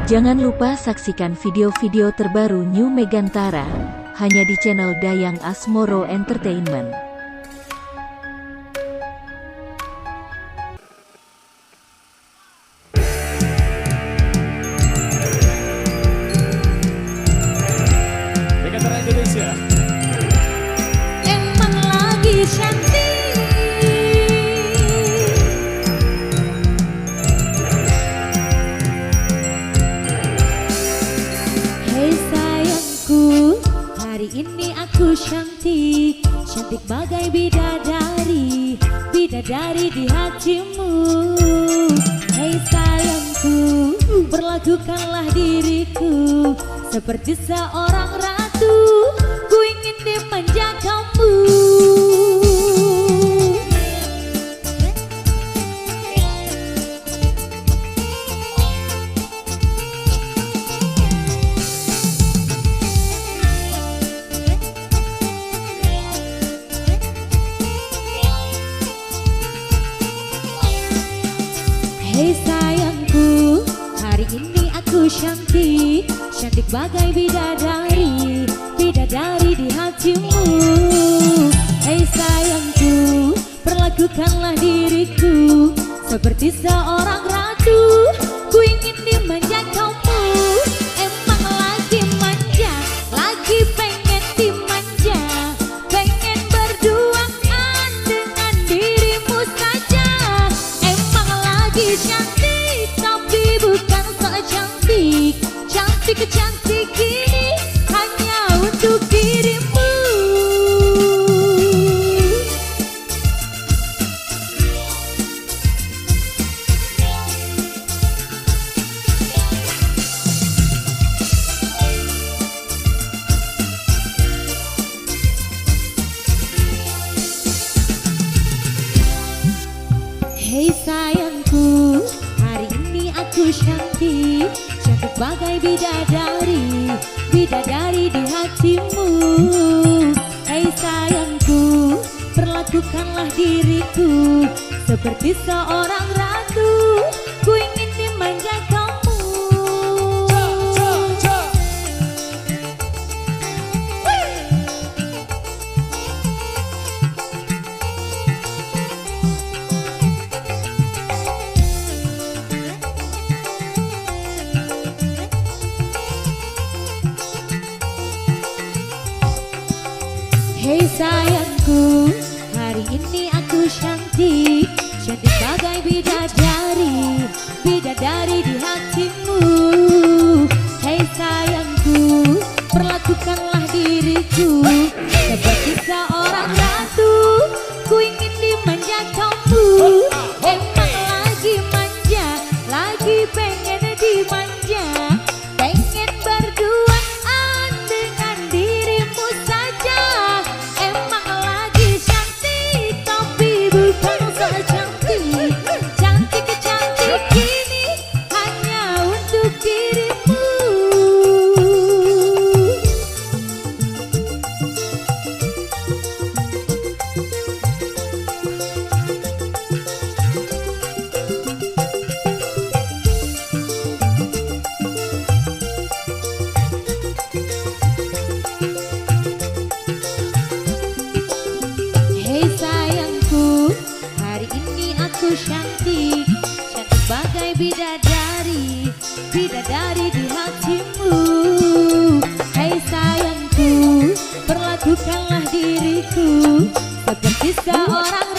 Jangan lupa saksikan video-video terbaru New Megantara, hanya di channel Dayang Asmoro Entertainment. Megantara Indonesia. Emang lagi cantik. Hei sayangku, hari ini aku cantik, cantik bagai bidadari, bidadari di hatimu. Hei sayangku, perlakukanlah diriku seperti seorang ratu, ku ingin dimanja kamu. Hei sayangku, hari ini aku cantik, cantik bagai bidadari, bidadari di hatimu. Hei sayangku, perlakukanlah diriku seperti seorang ratu, ku ingin dimanja kamu. Emang lagi manja, lagi pengen dimanja, pengen berduaan dengan dirimu saja. Emang lagi cantik, tapi bukan sok cantik, cantik ini hanya untuk dirimu. Hei sayangku, hari ini aku cantik, cantik bagai bidadari, bidadari di hatimu. Hei sayangku, perlakukanlah diriku seperti seorang ratu, ku ingin dimanja kamu. Hei sayangku, hari ini aku cantik, cantik bagai bidadari, bidadari di hatimu. Hei sayangku, perlakukanlah diriku seperti seorang ratu, ku ingin dimanja kamu. Emang lagi manja, lagi pengen dimanja, pengen berduaan dengan dirimu saja. Emang lagi cantik, tapi bukan sok cantik, cantik ini hanya untuk dirimu. Hei sayangku, hari ini aku cantik, cantik bagai bidadari, bidadari di hatimu. Hei sayangku, perlakukanlah diriku seperti seorang